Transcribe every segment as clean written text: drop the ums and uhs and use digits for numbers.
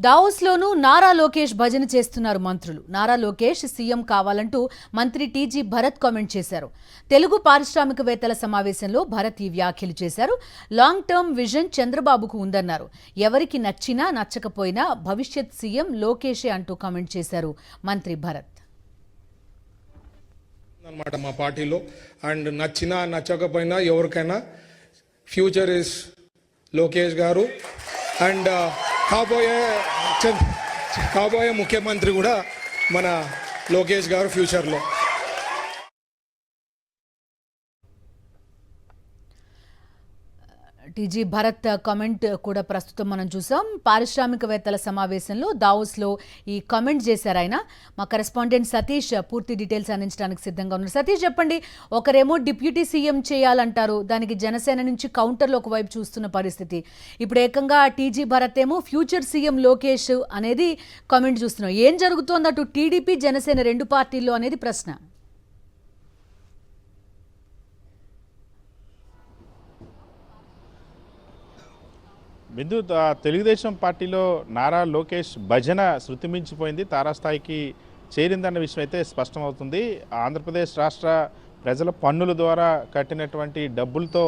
దావోస్లోనూ నారా లోకేష్ భజన చేస్తున్నారు మంత్రులు. నారా లోకేష్ సీఎం కావాలంటూ మంత్రి టీజీ భరత్ కామెంట్ చేశారు. తెలుగు పారిశ్రామికవేత్తల సమావేశంలో భరత్ ఈ వ్యాఖ్యలు చేశారు. లాంగ్ టర్మ్ విజన్ చంద్రబాబుకు ఉందన్నారు. ఎవరికి నచ్చినా నచ్చకపోయినా భవిష్యత్ సీఎం లోకేషే అంటూ కామెంట్ చేశారు మంత్రి భరత్. అన్నమాట మా పార్టీలో అండ్ నచ్చినా నచ్చకపోయినా ఎవరికైనా ఫ్యూచర్ ఇస్ లోకేష్ గారు అండ్ కాబోయే ముఖ్యమంత్రి కూడా మన లోకేష్ గారు ఫ్యూచర్లో. టీజీ భరత్ కామెంట్ కూడా ప్రస్తుతం మనం చూసాం. పారిశ్రామికవేత్తల సమావేశంలో దావోస్లో ఈ కామెంట్ చేశారు ఆయన. మా కరెస్పాండెంట్ సతీష్ పూర్తి డీటెయిల్స్ అందించడానికి సిద్ధంగా ఉన్నారు. సతీష్ చెప్పండి, ఒకరేమో డిప్యూటీ సీఎం చేయాలంటారు, దానికి జనసేన నుంచి కౌంటర్లో ఒకవైపు చూస్తున్న పరిస్థితి. ఇప్పుడు ఏకంగా టీజీ భరత్ ఏమో ఫ్యూచర్ సీఎం లోకేష్ అనేది కామెంట్ చూస్తున్నాం. ఏం జరుగుతోంది అటు టీడీపీ జనసేన రెండు పార్టీల్లో అనేది ప్రశ్న. బిందు, తెలుగుదేశం పార్టీలో నారా లోకేష్ భజన శృతిమించిపోయింది, తారాస్థాయికి చేరిందన్న విషయం అయితే స్పష్టమవుతుంది. ఆంధ్రప్రదేశ్ రాష్ట్ర ప్రజల పన్నుల ద్వారా కట్టినటువంటి డబ్బులతో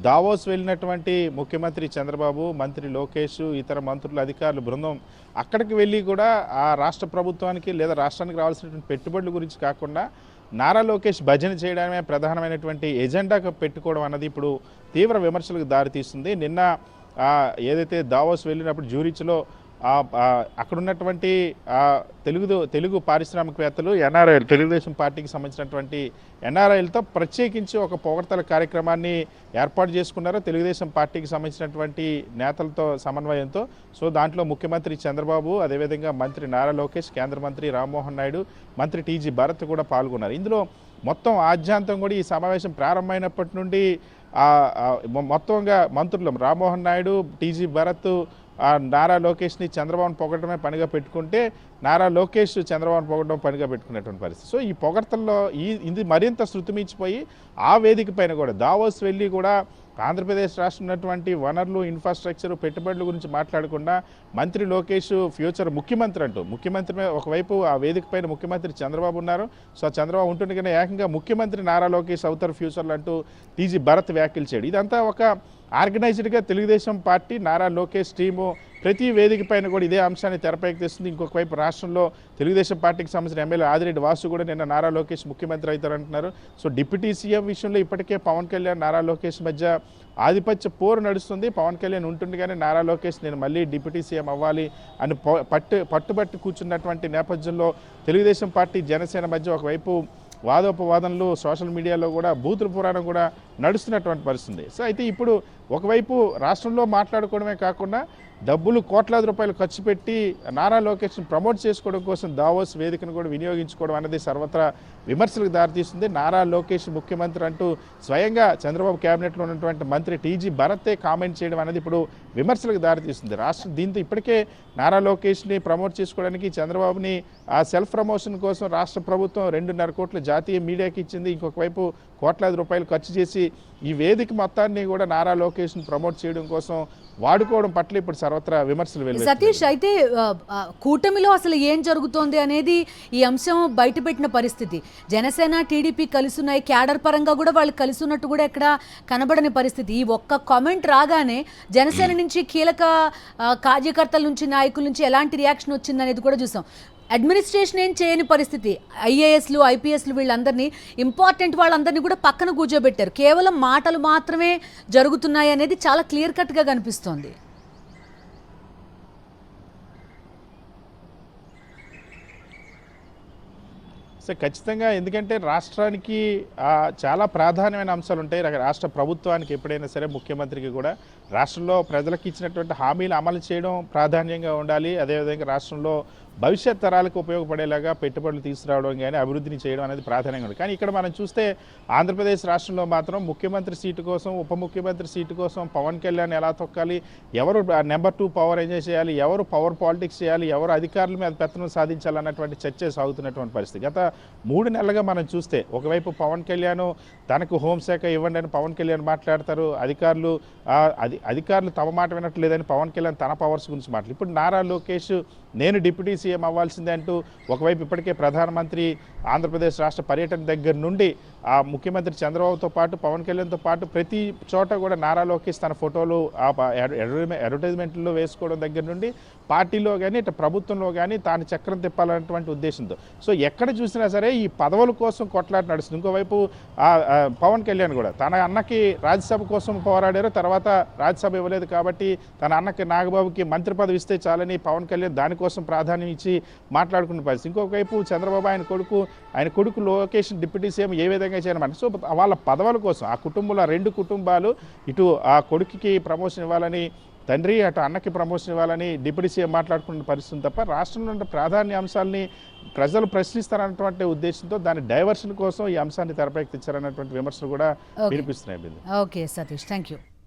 దావోస్ వెళ్ళినటువంటి ముఖ్యమంత్రి చంద్రబాబు, మంత్రి లోకేష్, ఇతర మంత్రులు, అధికారులు బృందం అక్కడికి వెళ్ళి కూడా ఆ రాష్ట్ర ప్రభుత్వానికి లేదా రాష్ట్రానికి రావాల్సినటువంటి పెట్టుబడుల గురించి కాకుండా నారా లోకేష్ భజన చేయడమే ప్రధానమైనటువంటి ఎజెండాగా పెట్టుకోవడం అన్నది ఇప్పుడు తీవ్ర విమర్శలకు దారితీస్తుంది. నిన్న ఏదైతే దావోస్ వెళ్ళినప్పుడు జ్యూరిచ్లో అక్కడ ఉన్నటువంటి తెలుగు పారిశ్రామికవేత్తలు, ఎన్ఆర్ఐలు, తెలుగుదేశం పార్టీకి సంబంధించినటువంటి ఎన్ఆర్ఐలతో ప్రత్యేకించి ఒక పొగడ్తల కార్యక్రమాన్ని ఏర్పాటు చేసుకున్నారు తెలుగుదేశం పార్టీకి సంబంధించినటువంటి నేతలతో సమన్వయంతో. సో దాంట్లో ముఖ్యమంత్రి చంద్రబాబు, అదేవిధంగా మంత్రి నారా లోకేష్, కేంద్ర మంత్రి రామ్మోహన్ నాయుడు, మంత్రి టీజీ భరత్ కూడా పాల్గొన్నారు. ఇందులో మొత్తం ఆద్యాంతం కూడా ఈ సమావేశం ప్రారంభమైనప్పటి నుండి మొత్తంగా మంత్రులు రామ్మోహన్ నాయుడు, టీజీ భరత్ నారా లోకేష్ని చంద్రబాబును పొగడమే పనిగా పెట్టుకుంటే నారా లోకేష్ చంద్రబాబును పొగడడం పనిగా పెట్టుకునేటువంటి పరిస్థితి. సో ఈ పొగడ్తల్లో ఇది మరింత శృతిమించిపోయి ఆ వేదిక పైన కూడా దావోస్ వెళ్ళి కూడా ఆంధ్రప్రదేశ్ రాష్ట్రం ఉన్నటువంటి వనరులు, ఇన్ఫ్రాస్ట్రక్చర్, పెట్టుబడుల గురించి మాట్లాడకుండా మంత్రి లోకేష్ ఫ్యూచర్ ముఖ్యమంత్రి అంటూ ముఖ్యమంత్రి ఒకవైపు ఆ వేదిక పైన ముఖ్యమంత్రి చంద్రబాబు ఉన్నారు. సో చంద్రబాబు ఉంటుండగానే ఏకంగా ముఖ్యమంత్రి నారా లోకేష్ అవుతారు ఫ్యూచర్లు అంటూ టీజీ భరత్ వ్యాఖ్యలు చేయడం, ఇదంతా ఒక ఆర్గనైజ్డ్గా తెలుగుదేశం పార్టీ నారా లోకేష్ టీము ప్రతి వేదిక పైన కూడా ఇదే అంశాన్ని తెరపైకి తెస్తుంది. ఇంకొక వైపు రాష్ట్రంలో తెలుగుదేశం పార్టీకి సంబంధించిన ఎమ్మెల్యే ఆదిరెడ్డి వాసు కూడా నిన్న నారా లోకేష్ ముఖ్యమంత్రి అవుతారంటున్నారు. సో డిప్యూటీ సీఎం విషయంలో ఇప్పటికే పవన్ కళ్యాణ్, నారా లోకేష్ మధ్య ఆధిపత్య పోరు నడుస్తుంది. పవన్ కళ్యాణ్ ఉంటుండగానే నారా లోకేష్ నేను మళ్ళీ డిప్యూటీ సీఎం అవ్వాలి అని పట్టుబట్టి కూర్చున్నటువంటి నేపథ్యంలో తెలుగుదేశం పార్టీ, జనసేన మధ్య ఒకవైపు వాదోపవాదనలు, సోషల్ మీడియాలో కూడా బూతుల పురాణం కూడా నడుస్తున్నటువంటి పరిస్థితి. సో అయితే ఇప్పుడు ఒకవైపు రాష్ట్రంలో మాట్లాడుకోవడమే కాకుండా డబ్బులు కోట్లాది రూపాయలు ఖర్చు పెట్టి నారా లోకేష్ని ప్రమోట్ చేసుకోవడం కోసం దావోస్ వేదికను కూడా వినియోగించుకోవడం అనేది సర్వత్రా విమర్శలకు దారితీస్తుంది. నారా లోకేష్ ముఖ్యమంత్రి అంటూ స్వయంగా చంద్రబాబు క్యాబినెట్లో ఉన్నటువంటి మంత్రి టీజీ భరతే కామెంట్ చేయడం అనేది ఇప్పుడు విమర్శలకు దారితీస్తుంది. దీంతో ఇప్పటికే నారా లోకేష్ని ప్రమోట్ చేసుకోవడానికి చంద్రబాబుని ఆ సెల్ఫ్ ప్రమోషన్ కోసం రాష్ట్ర ప్రభుత్వం 2.5 కోట్ల జాతీయ మీడియాకి ఇచ్చింది. ఇంకొక వైపు కోట్లాది రూపాయలు ఖర్చు చేసి ఈ వేదిక మొత్తాన్ని కూడా నారా లోకేష్ని ప్రమోట్ చేయడం కోసం వాడుకోవడం పట్ల ఇప్పుడు సర్వత్రా విమర్శలు వెళ్తాయి. సతీష్, అయితే కూటమిలో అసలు ఏం జరుగుతోంది అనేది ఈ అంశం బయటపెట్టిన పరిస్థితి. జనసేన, టీడీపీ కలిసి ఉన్నాయి, క్యాడర్ పరంగా కూడా వాళ్ళు కలిసి ఉన్నట్టు కూడా ఎక్కడ కనబడని పరిస్థితి. ఈ ఒక్క కామెంట్ రాగానే జనసేన నుంచి కీలక కార్యకర్తల నుంచి, నాయకుల నుంచి ఎలాంటి రియాక్షన్ వచ్చిందనేది కూడా చూసాం. అడ్మినిస్ట్రేషన్ ఏం చేయని పరిస్థితి. ఐఏఎస్లు, ఐపీఎస్లు వీళ్ళందరినీ, ఇంపార్టెంట్ వాళ్ళందరినీ కూడా పక్కన కూర్చోబెట్టారు. కేవలం మాటలు మాత్రమే జరుగుతున్నాయి అనేది చాలా క్లియర్ కట్గా కనిపిస్తోంది. సో ఖచ్చితంగా, ఎందుకంటే రాష్ట్రానికి చాలా ప్రాధాన్యమైన అంశాలు ఉంటాయి. రాష్ట్ర ప్రభుత్వానికి ఎప్పుడైనా సరే, ముఖ్యమంత్రికి కూడా రాష్ట్రంలో ప్రజలకు ఇచ్చినటువంటి హామీలు అమలు చేయడం ప్రాధాన్యంగా ఉండాలి. అదేవిధంగా రాష్ట్రంలో భవిష్యత్ తరాలకు ఉపయోగపడేలాగా పెట్టుబడులు తీసుకురావడం కానీ అభివృద్ధిని చేయడం అనేది ప్రాధాన్యంగా ఉంది. కానీ ఇక్కడ మనం చూస్తే ఆంధ్రప్రదేశ్ రాష్ట్రంలో మాత్రం ముఖ్యమంత్రి సీటు కోసం, ఉప ముఖ్యమంత్రి సీటు కోసం పవన్ కళ్యాణ్ ఎలా తొక్కాలి, ఎవరు నెంబర్ 2 పవర్ ఎంజాయ్ చేయాలి, ఎవరు పవర్ పాలిటిక్స్ చేయాలి, ఎవరు అధికారుల మీద పెత్తనం సాధించాలన్నటువంటి చర్చ సాగుతున్నటువంటి పరిస్థితి. గత 3 నెలలుగా మనం చూస్తే ఒకవైపు పవన్ కళ్యాణ్ తనకు హోంశాఖ ఇవ్వండి అని పవన్ కళ్యాణ్ మాట్లాడతారు, అధికారులు తమ మాట వినట్లేదని పవన్ కళ్యాణ్ తన పవర్స్ గురించి మాట్లాడు. ఇప్పుడు నారా లోకేష్ నేను డిప్యూటీ సీఎం అవ్వాల్సిందే అంటూ ఒకవైపు ఇప్పటికే ప్రధానమంత్రి ఆంధ్రప్రదేశ్ రాష్ట్ర పర్యటన దగ్గర నుండి ఆ ముఖ్యమంత్రి చంద్రబాబుతో పాటు పవన్ కళ్యాణ్తో పాటు ప్రతి చోట కూడా నారా లోకేష్ తన ఫోటోలు అడ్వర్టైజ్మెంట్లో వేసుకోవడం దగ్గర నుండి పార్టీలో కానీ ఇటు ప్రభుత్వంలో కానీ తాను చక్రం తిప్పాలన్నటువంటి ఉద్దేశంతో సో ఎక్కడ చూసినా సరే ఈ పదవుల కోసం కొట్లాట నడుస్తుంది. ఇంకోవైపు పవన్ కళ్యాణ్ కూడా తన అన్నకి రాజ్యసభ కోసం పోరాడారు, తర్వాత రాజ్యసభ ఇవ్వలేదు కాబట్టి తన అన్నకి నాగబాబుకి మంత్రి పదవి ఇస్తే చాలని పవన్ కళ్యాణ్ దానికోసం ప్రాధాన్యం ఇచ్చి మాట్లాడుకున్న పరిస్థితి. ఇంకొక వైపు చంద్రబాబు ఆయన కొడుకు లోకేష్ డిప్యూటీ సీఎం ఏ విధంగా చేయనమాట. సో వాళ్ళ పదవుల కోసం ఆ కుటుంబంలో 2 కుటుంబాలు ఇటు ఆ కొడుకుకి ప్రమోషన్ ఇవ్వాలని తండ్రి, అటు అన్నకి ప్రమోషన్ ఇవ్వాలని డిప్యూటీ సీఎం మాట్లాడుకున్న పరిస్థితి తప్ప రాష్ట్రంలో ఉన్న ప్రాధాన్య అంశాలని ప్రజలు ప్రశ్నిస్తారన్నటువంటి ఉద్దేశంతో దాని డైవర్షన్ కోసం ఈ అంశాన్ని తెరపైకి తెచ్చారన్నటువంటి విమర్శలు కూడా వినిపిస్తున్నాయి. Okay Satish, thank you.